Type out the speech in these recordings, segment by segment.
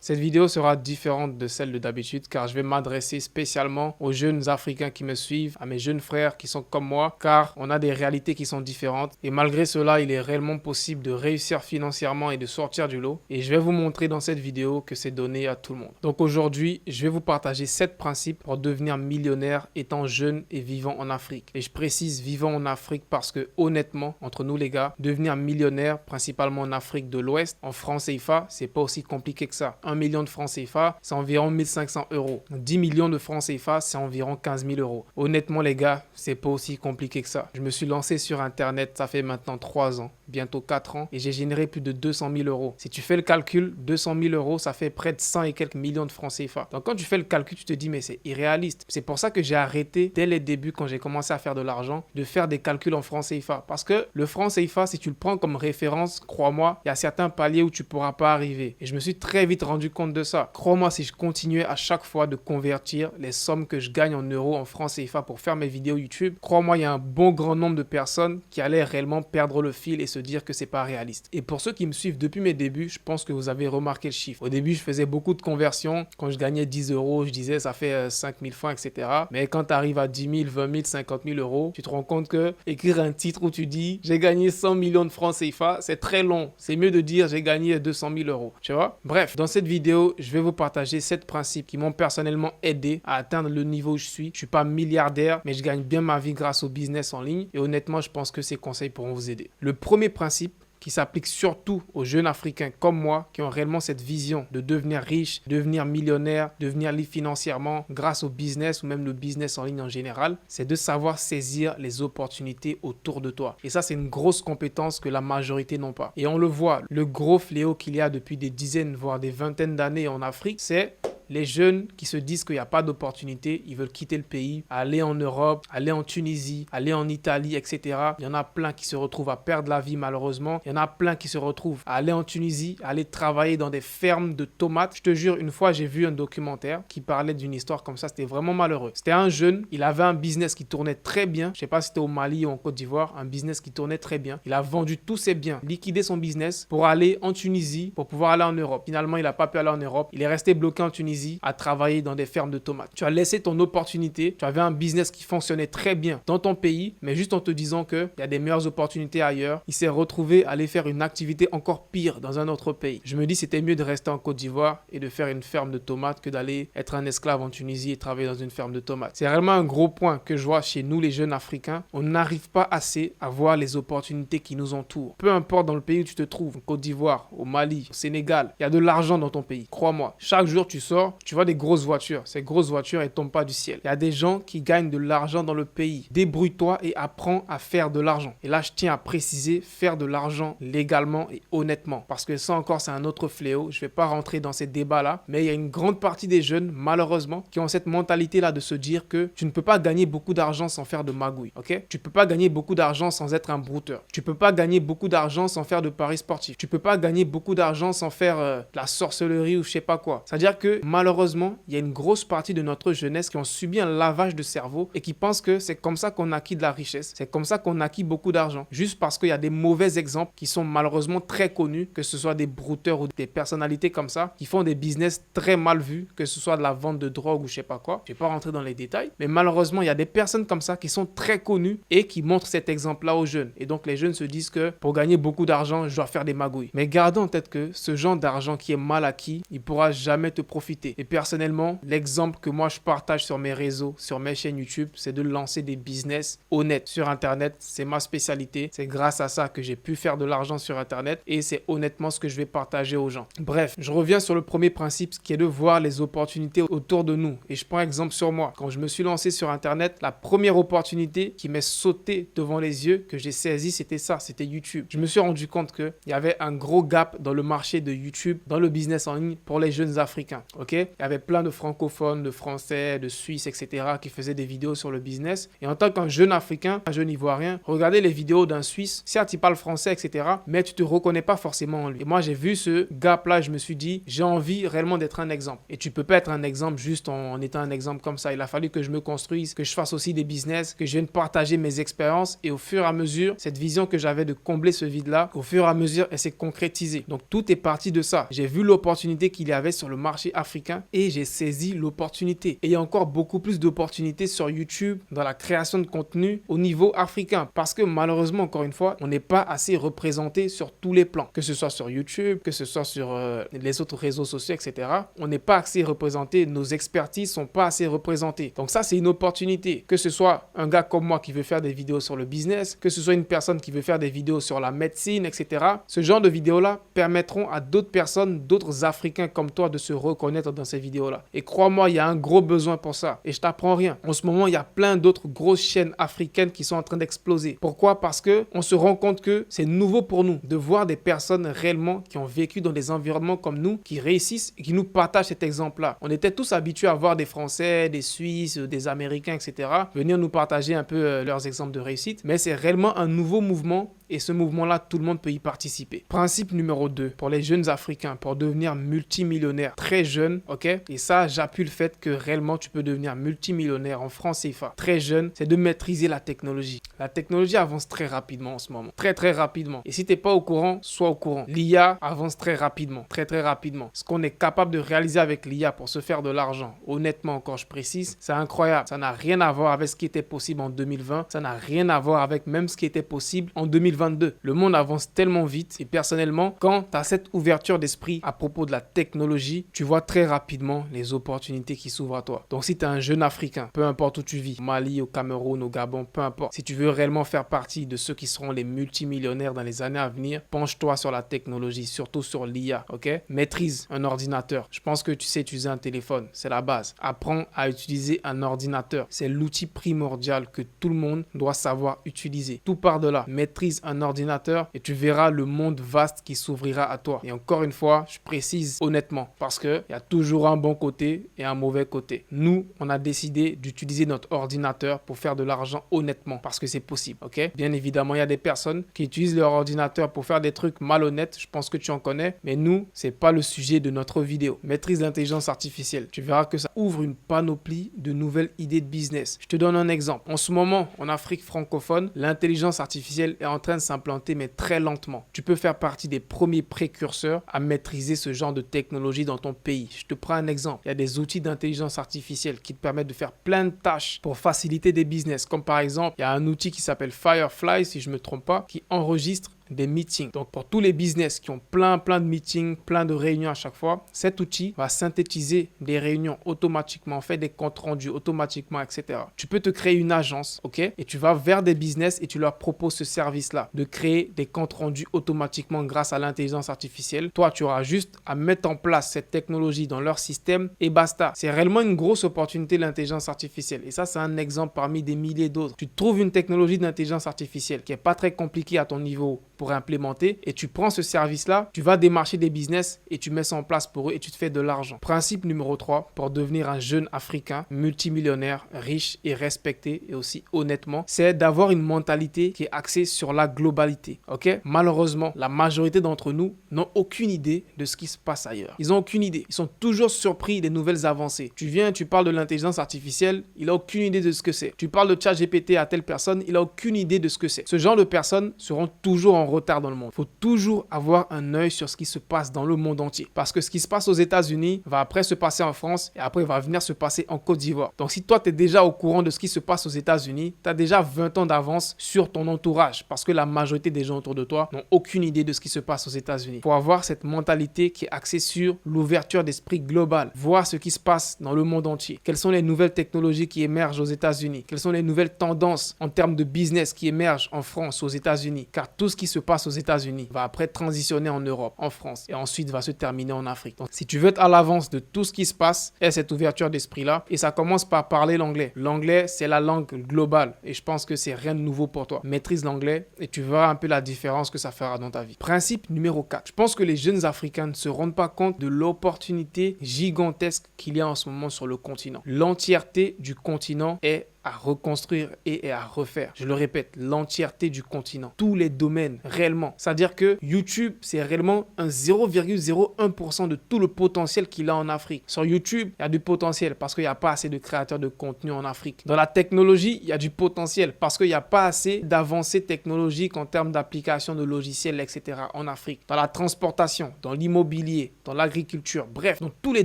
Cette vidéo sera différente de celle de d'habitude car je vais m'adresser spécialement aux jeunes Africains qui me suivent, à mes jeunes frères qui sont comme moi, car on a des réalités qui sont différentes et malgré cela, il est réellement possible de réussir financièrement et de sortir du lot. Et je vais vous montrer dans cette vidéo que c'est donné à tout le monde. Donc aujourd'hui, je vais vous partager 7 principes pour devenir millionnaire étant jeune et vivant en Afrique. Et je précise vivant en Afrique parce que honnêtement, entre nous les gars, devenir millionnaire, principalement en Afrique de l'Ouest, en francs CFA, c'est pas aussi compliqué que ça. 1 million de francs CFA, c'est environ 1500 euros. 10 millions de francs CFA, c'est environ 15 000 euros. Honnêtement, les gars, c'est pas aussi compliqué que ça. Je me suis lancé sur Internet, ça fait maintenant 3 ans, bientôt 4 ans, et j'ai généré plus de 200 000 euros. Si tu fais le calcul, 200 000 euros, ça fait près de 100 et quelques millions de francs CFA. Donc quand tu fais le calcul, tu te dis, mais c'est irréaliste. C'est pour ça que j'ai arrêté, dès les débuts, quand j'ai commencé à faire de l'argent, de faire des calculs en francs CFA. Parce que le franc CFA, si tu le prends comme référence, crois-moi, il y a certains paliers où tu pourras pas arriver. Et je me suis très vite rendu compte de ça. Crois-moi, si je continuais à chaque fois de convertir les sommes que je gagne en euros en francs CFA pour faire mes vidéos YouTube, crois-moi, il y a un bon grand nombre de personnes qui allaient réellement perdre le fil et se dire que c'est pas réaliste. Et pour ceux qui me suivent depuis mes débuts, je pense que vous avez remarqué le chiffre. Au début, je faisais beaucoup de conversions. Quand je gagnais 10 euros, je disais ça fait 5 000 francs, etc. Mais quand tu arrives à 10 000, 20 000, 50 000 euros, tu te rends compte que écrire un titre où tu dis j'ai gagné 100 millions de francs CFA, c'est très long. C'est mieux de dire j'ai gagné 200 000 euros. Tu vois? Bref, dans cette vidéo, je vais vous partager 7 principes qui m'ont personnellement aidé à atteindre le niveau où je suis. Je suis pas milliardaire, mais je gagne bien ma vie grâce au business en ligne. Et honnêtement, je pense que ces conseils pourront vous aider. Le premier principe, qui s'applique surtout aux jeunes Africains comme moi qui ont réellement cette vision de devenir riche, devenir millionnaire, devenir libre financièrement grâce au business ou même le business en ligne en général, c'est de savoir saisir les opportunités autour de toi. Et ça, c'est une grosse compétence que la majorité n'ont pas. Et on le voit, le gros fléau qu'il y a depuis des dizaines, voire des vingtaines d'années en Afrique, c'est les jeunes qui se disent qu'il n'y a pas d'opportunité, ils veulent quitter le pays, aller en Europe, aller en Tunisie, aller en Italie, etc. Il y en a plein qui se retrouvent à perdre la vie malheureusement. Il y en a plein qui se retrouvent à aller en Tunisie, à aller travailler dans des fermes de tomates. Je te jure, une fois, j'ai vu un documentaire qui parlait d'une histoire comme ça. C'était vraiment malheureux. C'était un jeune, il avait un business qui tournait très bien. Je ne sais pas si c'était au Mali ou en Côte d'Ivoire, un business qui tournait très bien. Il a vendu tous ses biens, liquidé son business pour aller en Tunisie, pour pouvoir aller en Europe. Finalement, il n'a pas pu aller en Europe. Il est resté bloqué en Tunisie à travailler dans des fermes de tomates. Tu as laissé ton opportunité, tu avais un business qui fonctionnait très bien dans ton pays, mais juste en te disant qu'il y a des meilleures opportunités ailleurs, il s'est retrouvé à aller faire une activité encore pire dans un autre pays. Je me dis c'était mieux de rester en Côte d'Ivoire et de faire une ferme de tomates que d'aller être un esclave en Tunisie et travailler dans une ferme de tomates. C'est vraiment un gros point que je vois chez nous les jeunes Africains. On n'arrive pas assez à voir les opportunités qui nous entourent. Peu importe dans le pays où tu te trouves, en Côte d'Ivoire, au Mali, au Sénégal, il y a de l'argent dans ton pays. Crois-moi, chaque jour tu sors, tu vois des grosses voitures. Ces grosses voitures, elles tombent pas du ciel. Il y a des gens qui gagnent de l'argent dans le pays. Débrouille-toi et apprends à faire de l'argent. Et là, je tiens à préciser, faire de l'argent légalement et honnêtement. Parce que ça encore, c'est un autre fléau. Je vais pas rentrer dans ces débats-là. Mais il y a une grande partie des jeunes, malheureusement, qui ont cette mentalité-là de se dire que tu ne peux pas gagner beaucoup d'argent sans faire de magouille. Ok? Tu peux pas gagner beaucoup d'argent sans être un brouteur. Tu peux pas gagner beaucoup d'argent sans faire de paris sportifs. Tu peux pas gagner beaucoup d'argent sans faire de la sorcellerie ou je sais pas quoi. C'est-à-dire que malheureusement, il y a une grosse partie de notre jeunesse qui ont subi un lavage de cerveau et qui pensent que c'est comme ça qu'on acquit de la richesse. C'est comme ça qu'on acquit beaucoup d'argent. Juste parce qu'il y a des mauvais exemples qui sont malheureusement très connus, que ce soit des brouteurs ou des personnalités comme ça, qui font des business très mal vus, que ce soit de la vente de drogue ou je sais pas quoi. Je vais pas rentrer dans les détails. Mais malheureusement, il y a des personnes comme ça qui sont très connues et qui montrent cet exemple-là aux jeunes. Et donc, les jeunes se disent que pour gagner beaucoup d'argent, je dois faire des magouilles. Mais gardons en tête que ce genre d'argent qui est mal acquis, il pourra jamais te profiter. Et personnellement, l'exemple que moi je partage sur mes réseaux, sur mes chaînes YouTube, c'est de lancer des business honnêtes sur Internet. C'est ma spécialité. C'est grâce à ça que j'ai pu faire de l'argent sur Internet et c'est honnêtement ce que je vais partager aux gens. Bref, je reviens sur le premier principe qui est de voir les opportunités autour de nous. Et je prends exemple sur moi. Quand je me suis lancé sur Internet, la première opportunité qui m'est sautée devant les yeux, que j'ai saisie, c'était ça, c'était YouTube. Je me suis rendu compte qu'il y avait un gros gap dans le marché de YouTube, dans le business en ligne pour les jeunes Africains. Ok? ok? Il y avait plein de francophones, de français, de suisses, etc. qui faisaient des vidéos sur le business. Et en tant qu'un jeune africain, un jeune ivoirien, regarder les vidéos d'un Suisse, certes il parle français, etc. mais tu te reconnais pas forcément en lui. Et moi j'ai vu ce gap-là et je me suis dit, j'ai envie réellement d'être un exemple. Et tu peux pas être un exemple juste en étant un exemple comme ça. Il a fallu que je me construise, que je fasse aussi des business, que je vienne partager mes expériences et au fur et à mesure, cette vision que j'avais de combler ce vide-là, au fur et à mesure, elle s'est concrétisée. Donc tout est parti de ça. J'ai vu l'opportunité qu'il y avait sur le marché africain et j'ai saisi l'opportunité. Et il y a encore beaucoup plus d'opportunités sur YouTube dans la création de contenu au niveau africain parce que malheureusement, encore une fois, on n'est pas assez représenté sur tous les plans, que ce soit sur YouTube, que ce soit sur les autres réseaux sociaux, etc. On n'est pas assez représenté, nos expertises sont pas assez représentées. Donc ça, c'est une opportunité. Que ce soit un gars comme moi qui veut faire des vidéos sur le business, que ce soit une personne qui veut faire des vidéos sur la médecine, etc. Ce genre de vidéos-là permettront à d'autres personnes, d'autres Africains comme toi de se reconnaître dans ces vidéos-là. Et crois-moi, il y a un gros besoin pour ça. Et je t'apprends rien. En ce moment, il y a plein d'autres grosses chaînes africaines qui sont en train d'exploser. Pourquoi? Parce que on se rend compte que c'est nouveau pour nous de voir des personnes réellement qui ont vécu dans des environnements comme nous, qui réussissent et qui nous partagent cet exemple-là. On était tous habitués à voir des Français, des Suisses, des Américains, etc. venir nous partager un peu leurs exemples de réussite. Mais c'est réellement un nouveau mouvement et ce mouvement-là, tout le monde peut y participer. Principe numéro 2, pour les jeunes Africains, pour devenir multimillionnaire très jeune, ok? Et ça, j'appuie le fait que réellement, tu peux devenir multimillionnaire en francs CFA très jeune, c'est de maîtriser la technologie. La technologie avance très rapidement en ce moment. Très, très rapidement. Et si tu n'es pas au courant, sois au courant. L'IA avance très rapidement. Très, très rapidement. Ce qu'on est capable de réaliser avec l'IA pour se faire de l'argent, honnêtement, encore je précise, c'est incroyable. Ça n'a rien à voir avec ce qui était possible en 2020. Ça n'a rien à voir avec même ce qui était possible en 2022. Le monde avance tellement vite et personnellement, quand tu as cette ouverture d'esprit à propos de la technologie, tu vois très rapidement les opportunités qui s'ouvrent à toi. Donc si tu es un jeune Africain, peu importe où tu vis, au Mali, au Cameroun, au Gabon, peu importe, si tu veux réellement faire partie de ceux qui seront les multimillionnaires dans les années à venir, penche-toi sur la technologie, surtout sur l'IA, ok? Maîtrise un ordinateur. Je pense que tu sais utiliser un téléphone, c'est la base. Apprends à utiliser un ordinateur. C'est l'outil primordial que tout le monde doit savoir utiliser. Tout part de là. Maîtrise un ordinateur et tu verras le monde vaste qui s'ouvrira à toi. Et encore une fois, je précise honnêtement parce qu'il y a toujours un bon côté et un mauvais côté. Nous, on a décidé d'utiliser notre ordinateur pour faire de l'argent honnêtement parce que c'est possible, ok? Bien évidemment, il y a des personnes qui utilisent leur ordinateur pour faire des trucs malhonnêtes. Je pense que tu en connais, mais nous, c'est pas le sujet de notre vidéo. Maîtrise l'intelligence artificielle. Tu verras que ça ouvre une panoplie de nouvelles idées de business. Je te donne un exemple. En ce moment, en Afrique francophone, l'intelligence artificielle est en train de s'implanter, mais très lentement. Tu peux faire partie des premiers précurseurs à maîtriser ce genre de technologie dans ton pays. Je te prends un exemple. Il y a des outils d'intelligence artificielle qui te permettent de faire plein de tâches pour faciliter des business. Comme par exemple, il y a un outil qui s'appelle Firefly, si je ne me trompe pas, qui enregistre des meetings. Donc pour tous les business qui ont plein de meetings, plein de réunions à chaque fois, cet outil va synthétiser des réunions automatiquement, faire des comptes rendus automatiquement, etc. Tu peux te créer une agence, ok? Et tu vas vers des business et tu leur proposes ce service-là de créer des comptes rendus automatiquement grâce à l'intelligence artificielle. Toi, tu auras juste à mettre en place cette technologie dans leur système et basta. C'est réellement une grosse opportunité l'intelligence artificielle. Et ça, c'est un exemple parmi des milliers d'autres. Tu trouves une technologie d'intelligence artificielle qui n'est pas très compliquée à ton niveau pour implémenter et tu prends ce service-là, tu vas démarcher des business et tu mets ça en place pour eux et tu te fais de l'argent. Principe numéro 3 pour devenir un jeune Africain multimillionnaire, riche et respecté et aussi honnêtement, c'est d'avoir une mentalité qui est axée sur la globalité. Ok? Malheureusement, la majorité d'entre nous n'ont aucune idée de ce qui se passe ailleurs. Ils n'ont aucune idée. Ils sont toujours surpris des nouvelles avancées. Tu viens, tu parles de l'intelligence artificielle, il n'a aucune idée de ce que c'est. Tu parles de ChatGPT à telle personne, il n'a aucune idée de ce que c'est. Ce genre de personnes seront toujours en retard dans le monde. Il faut toujours avoir un œil sur ce qui se passe dans le monde entier. Parce que ce qui se passe aux États-Unis va après se passer en France et après va venir se passer en Côte d'Ivoire. Donc si toi tu es déjà au courant de ce qui se passe aux États-Unis, tu as déjà 20 ans d'avance sur ton entourage parce que la majorité des gens autour de toi n'ont aucune idée de ce qui se passe aux États-Unis. Il faut avoir cette mentalité qui est axée sur l'ouverture d'esprit global, voir ce qui se passe dans le monde entier. Quelles sont les nouvelles technologies qui émergent aux États-Unis? Quelles sont les nouvelles tendances en termes de business qui émergent en France, aux États-Unis? Car tout ce qui se passe aux États-Unis, va après transitionner en Europe, en France et ensuite va se terminer en Afrique. Donc si tu veux être à l'avance de tout ce qui se passe, aie cette ouverture d'esprit-là et ça commence par parler l'anglais. L'anglais, c'est la langue globale et je pense que c'est rien de nouveau pour toi. Maîtrise l'anglais et tu verras un peu la différence que ça fera dans ta vie. Principe numéro 4. Je pense que les jeunes Africains ne se rendent pas compte de l'opportunité gigantesque qu'il y a en ce moment sur le continent. L'entièreté du continent est à reconstruire et à refaire. Je le répète, l'entièreté du continent. Tous les domaines, réellement. C'est-à-dire que YouTube, c'est réellement un 0,01% de tout le potentiel qu'il a en Afrique. Sur YouTube, il y a du potentiel parce qu'il n'y a pas assez de créateurs de contenu en Afrique. Dans la technologie, il y a du potentiel parce qu'il n'y a pas assez d'avancées technologiques en termes d'application de logiciels, etc. en Afrique. Dans la transportation, dans l'immobilier, dans l'agriculture, bref, dans tous les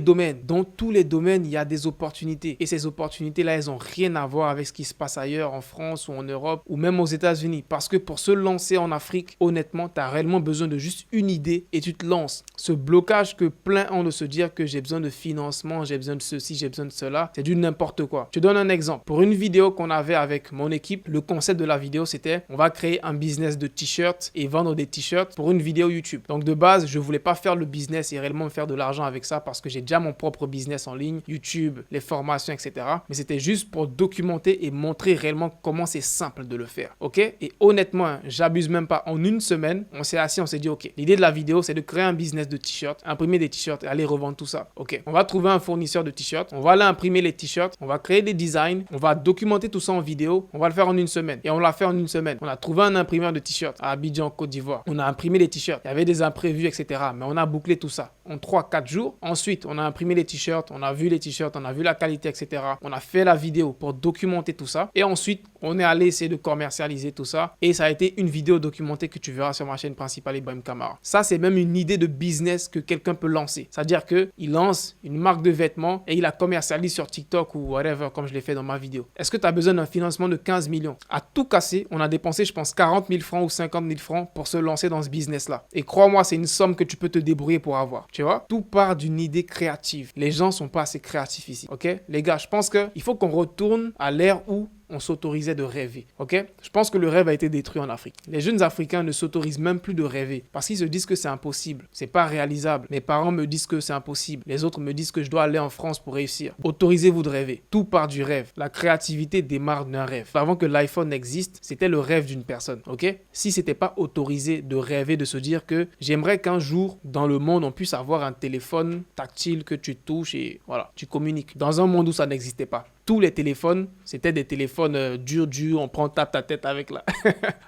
domaines. Dans tous les domaines, il y a des opportunités. Et ces opportunités-là, elles n'ont rien à voir avec ce qui se passe ailleurs en France ou en Europe ou même aux États-Unis. Parce que pour se lancer en Afrique, honnêtement, tu as réellement besoin de juste une idée et tu te lances. Ce blocage que plein ont de se dire que j'ai besoin de financement, j'ai besoin de ceci, j'ai besoin de cela, c'est du n'importe quoi. Je te donne un exemple. Pour une vidéo qu'on avait avec mon équipe, le concept de la vidéo, c'était on va créer un business de t-shirts et vendre des t-shirts pour une vidéo YouTube. Donc de base, je voulais pas faire le business et réellement faire de l'argent avec ça parce que j'ai déjà mon propre business en ligne, YouTube, les formations, etc. Mais c'était juste pour documenter et montrer réellement comment c'est simple de le faire. Ok? Et honnêtement, j'abuse même pas. En une semaine, on s'est assis, on s'est dit, ok, l'idée de la vidéo, c'est de créer un business de t-shirts, imprimer des t-shirts et aller revendre tout ça. Ok, on va trouver un fournisseur de t-shirts, on va aller imprimer les t-shirts, on va créer des designs, on va documenter tout ça en vidéo, on va le faire en une semaine. Et on l'a fait en une semaine. On a trouvé un imprimeur de t-shirts à Abidjan, Côte d'Ivoire. On a imprimé les t-shirts. Il y avait des imprévus, etc. Mais on a bouclé tout ça en 3-4 jours. Ensuite, on a imprimé les t-shirts, on a vu les t-shirts, on a vu la qualité, etc. On a fait la vidéo pour documenter tout ça. Et ensuite, on est allé essayer de commercialiser tout ça. Et ça a été une vidéo documentée que tu verras sur ma chaîne principale Ibrahim Kamara. Ça, c'est même une idée de business que quelqu'un peut lancer. C'est-à-dire qu'il lance une marque de vêtements et il la commercialise sur TikTok ou whatever, comme je l'ai fait dans ma vidéo. Est-ce que tu as besoin d'un financement de 15 millions? À tout casser, on a dépensé, je pense, 40 000 francs ou 50 000 francs pour se lancer dans ce business-là. Et crois-moi, c'est une somme que tu peux te débrouiller pour avoir. Tu vois? Tout part d'une idée créative. Les gens sont pas assez créatifs ici. Ok? Les gars, je pense qu'il faut qu'on retourne à l'ère où on s'autorisait de rêver, ok? Je pense que le rêve a été détruit en Afrique. Les jeunes Africains ne s'autorisent même plus de rêver parce qu'ils se disent que c'est impossible, c'est pas réalisable. Mes parents me disent que c'est impossible, les autres me disent que je dois aller en France pour réussir. Autorisez-vous de rêver. Tout part du rêve. La créativité démarre d'un rêve. Avant que l'iPhone existe, c'était le rêve d'une personne, ok? Si c'était pas autorisé de rêver, de se dire que j'aimerais qu'un jour, dans le monde, on puisse avoir un téléphone tactile que tu touches et voilà, tu communiques. Dans un monde où ça n'existait pas. Tous les téléphones, c'était des téléphones durs, on prend tape ta tête avec,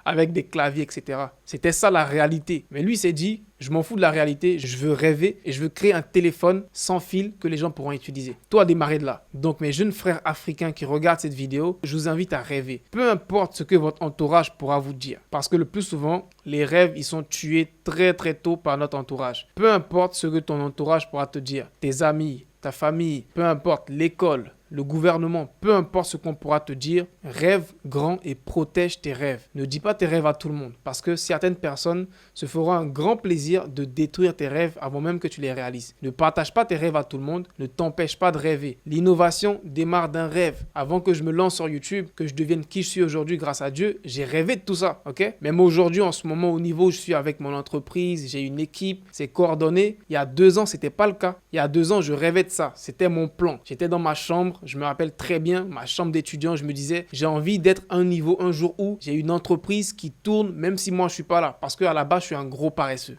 avec des claviers, etc. C'était ça la réalité. Mais lui s'est dit, je m'en fous de la réalité, je veux rêver et je veux créer un téléphone sans fil que les gens pourront utiliser. Toi, démarrer de là. Donc mes jeunes frères africains qui regardent cette vidéo, je vous invite à rêver. Peu importe ce que votre entourage pourra vous dire. Parce que le plus souvent, les rêves, ils sont tués très très tôt par notre entourage. Peu importe ce que ton entourage pourra te dire. Tes amis, ta famille, peu importe, l'école, le gouvernement, peu importe ce qu'on pourra te dire, rêve grand et protège tes rêves. Ne dis pas tes rêves à tout le monde parce que certaines personnes se feront un grand plaisir de détruire tes rêves avant même que tu les réalises. Ne partage pas tes rêves à tout le monde, ne t'empêche pas de rêver. L'innovation démarre d'un rêve. Avant que je me lance sur YouTube, que je devienne qui je suis aujourd'hui grâce à Dieu, j'ai rêvé de tout ça, ok? Même aujourd'hui, en ce moment, au niveau où je suis avec mon entreprise, j'ai une équipe, c'est coordonné. Il y a 2 ans, c'était pas le cas. Il y a 2 ans, je rêvais de ça. C'était mon plan. J'étais dans ma chambre. Je me rappelle très bien, ma chambre d'étudiant, je me disais, j'ai envie d'être à un niveau un jour où j'ai une entreprise qui tourne, même si moi je suis pas là. Parce qu'à la base, je suis un gros paresseux.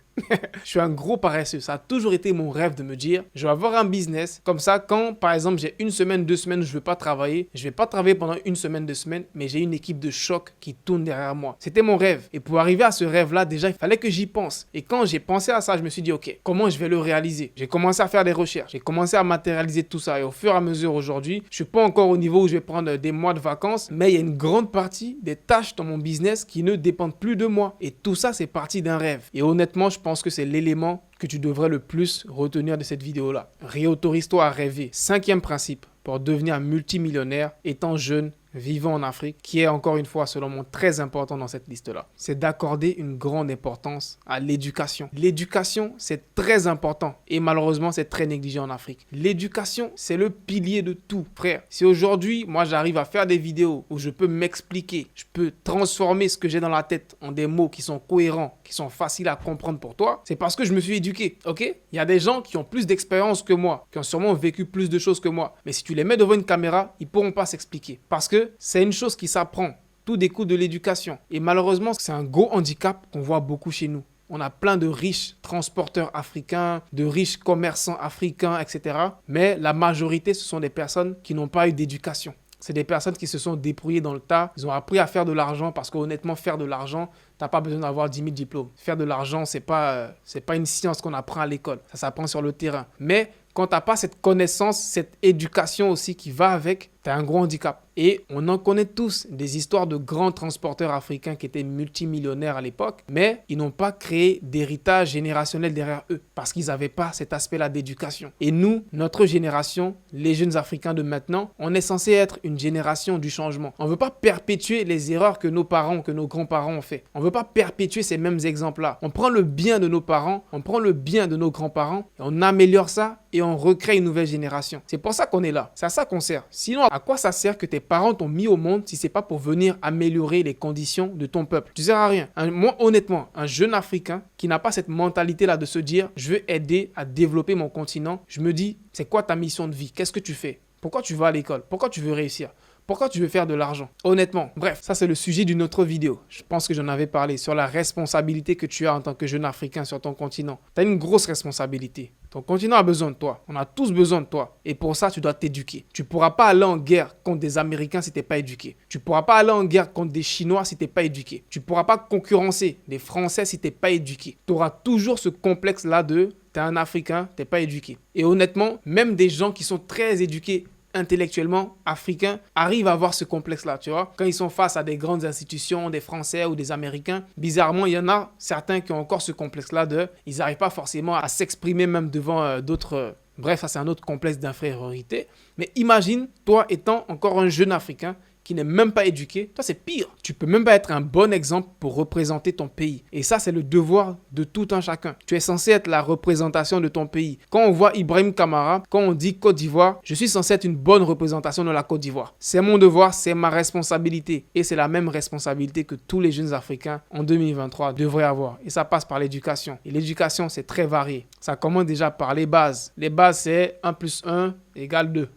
Je suis un gros paresseux. Ça a toujours été mon rêve de me dire, je vais avoir un business. Comme ça, quand par exemple j'ai 1 semaine, 2 semaines, je ne veux pas travailler. Je ne vais pas travailler pendant 1 semaine, 2 semaines, mais j'ai une équipe de choc qui tourne derrière moi. C'était mon rêve. Et pour arriver à ce rêve-là, déjà, il fallait que j'y pense. Et quand j'ai pensé à ça, je me suis dit, ok, comment je vais le réaliser? J'ai commencé à faire des recherches. J'ai commencé à matérialiser tout ça. Et au fur et à mesure aujourd'hui, je suis pas encore au niveau où je vais prendre des mois de vacances, mais il y a une grande partie des tâches dans mon business qui ne dépendent plus de moi. Et tout ça, c'est parti d'un rêve. Et honnêtement, je pense que c'est l'élément que tu devrais le plus retenir de cette vidéo-là. Réautorise-toi à rêver. 5e principe pour devenir multimillionnaire étant jeune vivant en Afrique, qui est encore une fois, selon moi, très important dans cette liste-là. C'est d'accorder une grande importance à l'éducation. L'éducation, c'est très important et malheureusement, c'est très négligé en Afrique. L'éducation, c'est le pilier de tout, frère. Si aujourd'hui, moi, j'arrive à faire des vidéos où je peux m'expliquer, je peux transformer ce que j'ai dans la tête en des mots qui sont cohérents, qui sont faciles à comprendre pour toi, c'est parce que je me suis éduqué, ok? Il y a des gens qui ont plus d'expérience que moi, qui ont sûrement vécu plus de choses que moi. Mais si tu les mets devant une caméra, ils ne pourront pas s'expliquer. Parce que c'est une chose qui s'apprend. Tout découle de l'éducation. Et malheureusement, c'est un gros handicap qu'on voit beaucoup chez nous. On a plein de riches transporteurs africains, de riches commerçants africains, etc. Mais la majorité, ce sont des personnes qui n'ont pas eu d'éducation. C'est des personnes qui se sont débrouillées dans le tas. Ils ont appris à faire de l'argent parce qu'honnêtement, faire de l'argent, tu n'as pas besoin d'avoir 10 000 diplômes. Faire de l'argent, ce n'est pas une science qu'on apprend à l'école. Ça s'apprend sur le terrain. Mais quand tu n'as pas cette connaissance, cette éducation aussi qui va avec, tu as un gros handicap. Et on en connaît tous des histoires de grands transporteurs africains qui étaient multimillionnaires à l'époque, mais ils n'ont pas créé d'héritage générationnel derrière eux parce qu'ils n'avaient pas cet aspect-là d'éducation. Et nous, notre génération, les jeunes Africains de maintenant, on est censé être une génération du changement. On ne veut pas perpétuer les erreurs que nos parents, que nos grands-parents ont fait. On ne veut pas perpétuer ces mêmes exemples-là. On prend le bien de nos parents, on prend le bien de nos grands-parents et on améliore ça et on recrée une nouvelle génération. C'est pour ça qu'on est là. C'est à ça qu'on sert. Sinon, à quoi ça sert que tes parents t'ont mis au monde si c'est pas pour venir améliorer les conditions de ton peuple? Tu sers à rien. Moi, honnêtement, un jeune Africain qui n'a pas cette mentalité-là de se dire « je veux aider à développer mon continent », je me dis « c'est quoi ta mission de vie? Qu'est-ce que tu fais? Pourquoi tu vas à l'école? Pourquoi tu veux réussir? Pourquoi tu veux faire de l'argent? Honnêtement, bref, ça c'est le sujet d'une autre vidéo. Je pense que j'en avais parlé sur la responsabilité que tu as en tant que jeune Africain sur ton continent. Tu as une grosse responsabilité. Ton continent a besoin de toi. On a tous besoin de toi. Et pour ça, tu dois t'éduquer. Tu ne pourras pas aller en guerre contre des Américains si tu n'es pas éduqué. Tu ne pourras pas aller en guerre contre des Chinois si tu n'es pas éduqué. Tu ne pourras pas concurrencer des Français si tu n'es pas éduqué. Tu auras toujours ce complexe-là de « tu es un Africain, tu n'es pas éduqué ». Et honnêtement, même des gens qui sont très éduqués intellectuellement africains arrivent à avoir ce complexe-là, tu vois. Quand ils sont face à des grandes institutions, des Français ou des Américains, bizarrement, il y en a certains qui ont encore ce complexe-là ils n'arrivent pas forcément à s'exprimer même devant d'autres. Bref, ça c'est un autre complexe d'infériorité. Mais imagine, toi étant encore un jeune Africain qui n'est même pas éduqué, toi c'est pire. Tu peux même pas être un bon exemple pour représenter ton pays. Et ça, c'est le devoir de tout un chacun. Tu es censé être la représentation de ton pays. Quand on voit Ibrahim Kamara, quand on dit Côte d'Ivoire, je suis censé être une bonne représentation de la Côte d'Ivoire. C'est mon devoir, c'est ma responsabilité. Et c'est la même responsabilité que tous les jeunes Africains en 2023 devraient avoir. Et ça passe par l'éducation. Et l'éducation, c'est très varié. Ça commence déjà par les bases. Les bases, c'est 1 + 1 égale 2.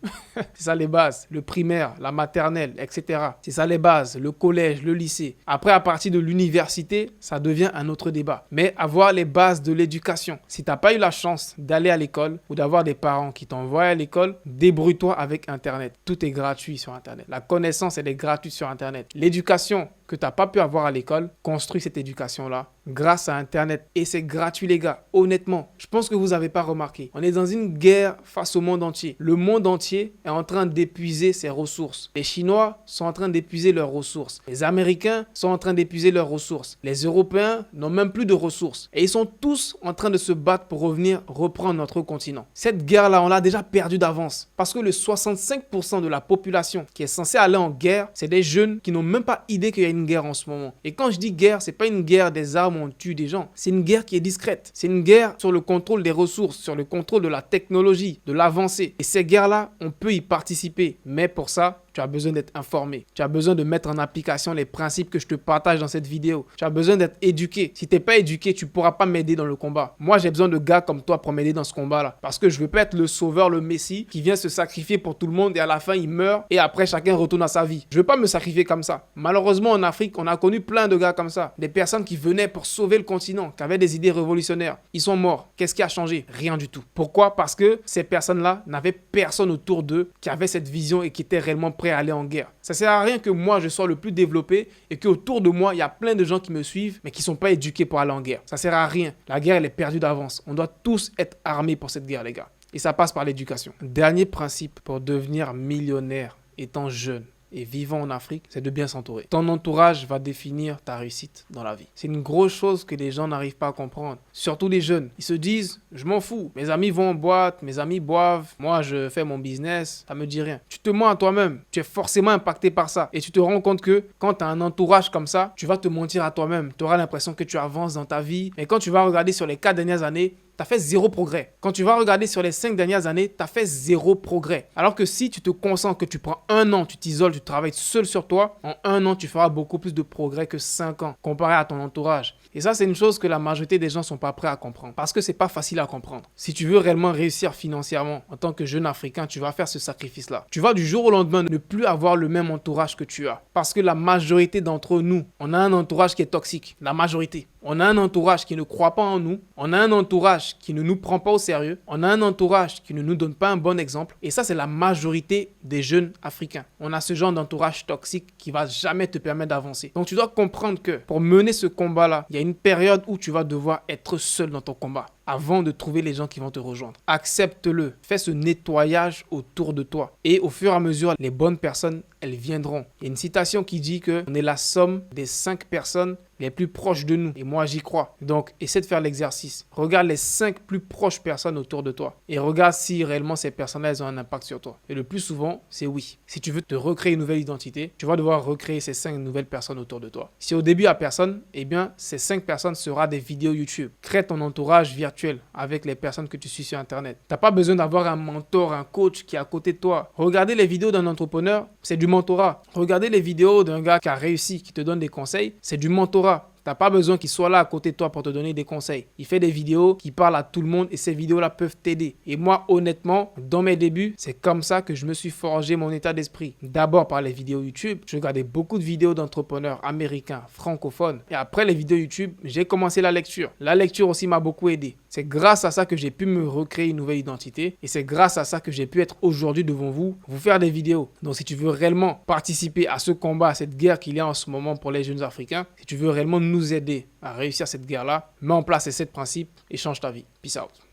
C'est ça les bases. Le primaire, la maternelle, etc. C'est ça les bases. Le collège, le lycée. Après, à partir de l'université, ça devient un autre débat. Mais avoir les bases de l'éducation. Si tu n'as pas eu la chance d'aller à l'école ou d'avoir des parents qui t'envoient à l'école, débrouille-toi avec Internet. Tout est gratuit sur Internet. La connaissance, elle est gratuite sur Internet. L'éducation que tu n'as pas pu avoir à l'école, construis cette éducation-là grâce à Internet. Et c'est gratuit, les gars. Honnêtement, je pense que vous n'avez pas remarqué. On est dans une guerre face au monde entier. Le monde entier est en train d'épuiser ses ressources. Les Chinois sont en train d'épuiser leurs ressources. Les Américains sont en train d'épuiser leurs ressources. Les Européens n'ont même plus de ressources. Et ils sont tous en train de se battre pour revenir reprendre notre continent. Cette guerre-là, on l'a déjà perdue d'avance. Parce que le 65% de la population qui est censée aller en guerre, c'est des jeunes qui n'ont même pas idée qu'il y a une guerre en ce moment. Et quand je dis guerre, c'est pas une guerre des armes où on tue des gens. C'est une guerre qui est discrète. C'est une guerre sur le contrôle des ressources, sur le contrôle de la technologie, de l'avancée. Et ces guerres-là, on peut y participer. Mais pour ça, tu as besoin d'être informé. Tu as besoin de mettre en application les principes que je te partage dans cette vidéo. Tu as besoin d'être éduqué. Si tu n'es pas éduqué, tu ne pourras pas m'aider dans le combat. Moi, j'ai besoin de gars comme toi pour m'aider dans ce combat-là. Parce que je ne veux pas être le sauveur, le messie qui vient se sacrifier pour tout le monde et à la fin, il meurt et après, chacun retourne à sa vie. Je ne veux pas me sacrifier comme ça. Malheureusement, en Afrique, on a connu plein de gars comme ça. Des personnes qui venaient pour sauver le continent, qui avaient des idées révolutionnaires. Ils sont morts. Qu'est-ce qui a changé? Rien du tout. Pourquoi? Parce que ces personnes-là n'avaient personne autour d'eux qui avait cette vision et qui était réellement prêt à aller en guerre. Ça ne sert à rien que moi, je sois le plus développé et qu'autour de moi, il y a plein de gens qui me suivent, mais qui ne sont pas éduqués pour aller en guerre. Ça ne sert à rien. La guerre, elle est perdue d'avance. On doit tous être armés pour cette guerre, les gars. Et ça passe par l'éducation. Dernier principe pour devenir millionnaire étant jeune et vivant en Afrique, c'est de bien s'entourer. Ton entourage va définir ta réussite dans la vie. C'est une grosse chose que les gens n'arrivent pas à comprendre. Surtout les jeunes. Ils se disent, je m'en fous. Mes amis vont en boîte, mes amis boivent. Moi, je fais mon business. Ça me dit rien. Tu te mens à toi-même. Tu es forcément impacté par ça. Et tu te rends compte que quand tu as un entourage comme ça, tu vas te mentir à toi-même. Tu auras l'impression que tu avances dans ta vie. Mais quand tu vas regarder sur les 4 dernières années, tu as fait 0 progrès. Quand tu vas regarder sur les 5 dernières années, tu as fait 0 progrès. Alors que si tu te concentres, que tu prends 1 an, tu t'isoles, tu travailles seul sur toi, en 1 an, tu feras beaucoup plus de progrès que 5 ans comparé à ton entourage. Et ça, c'est une chose que la majorité des gens ne sont pas prêts à comprendre. Parce que c'est pas facile à comprendre. Si tu veux réellement réussir financièrement en tant que jeune Africain, tu vas faire ce sacrifice-là. Tu vas du jour au lendemain ne plus avoir le même entourage que tu as. Parce que la majorité d'entre nous, on a un entourage qui est toxique. La majorité. On a un entourage qui ne croit pas en nous. On a un entourage qui ne nous prend pas au sérieux. On a un entourage qui ne nous donne pas un bon exemple. Et ça, c'est la majorité des jeunes Africains. On a ce genre d'entourage toxique qui va jamais te permettre d'avancer. Donc, tu dois comprendre que pour mener ce combat-là, il y a une période où tu vas devoir être seul dans ton combat avant de trouver les gens qui vont te rejoindre. Accepte-le. Fais ce nettoyage autour de toi. Et au fur et à mesure, les bonnes personnes, elles viendront. Il y a une citation qui dit qu'on est la somme des 5 personnes les plus proches de nous. Et moi, j'y crois. Donc, essaie de faire l'exercice. Regarde les 5 plus proches personnes autour de toi. Et regarde si réellement ces personnes-là, elles ont un impact sur toi. Et le plus souvent, c'est oui. Si tu veux te recréer une nouvelle identité, tu vas devoir recréer ces 5 nouvelles personnes autour de toi. Si au début, il n'y a personne, eh bien, ces 5 personnes seront des vidéos YouTube. Crée ton entourage virtuel avec les personnes que tu suis sur Internet. Tu n'as pas besoin d'avoir un mentor, un coach qui est à côté de toi. Regarder les vidéos d'un entrepreneur, c'est du mentorat. Regarder les vidéos d'un gars qui a réussi, qui te donne des conseils, c'est du mentorat. Tu n'as pas besoin qu'il soit là à côté de toi pour te donner des conseils. Il fait des vidéos qui parlent à tout le monde et ces vidéos-là peuvent t'aider. Et moi, honnêtement, dans mes débuts, c'est comme ça que je me suis forgé mon état d'esprit. D'abord par les vidéos YouTube. Je regardais beaucoup de vidéos d'entrepreneurs américains, francophones. Et après les vidéos YouTube, j'ai commencé la lecture. La lecture aussi m'a beaucoup aidé. C'est grâce à ça que j'ai pu me recréer une nouvelle identité. Et c'est grâce à ça que j'ai pu être aujourd'hui devant vous, vous faire des vidéos. Donc si tu veux réellement participer à ce combat, à cette guerre qu'il y a en ce moment pour les jeunes Africains, si tu veux réellement nous aider à réussir cette guerre-là, mets en place ces 7 principes et change ta vie. Peace out.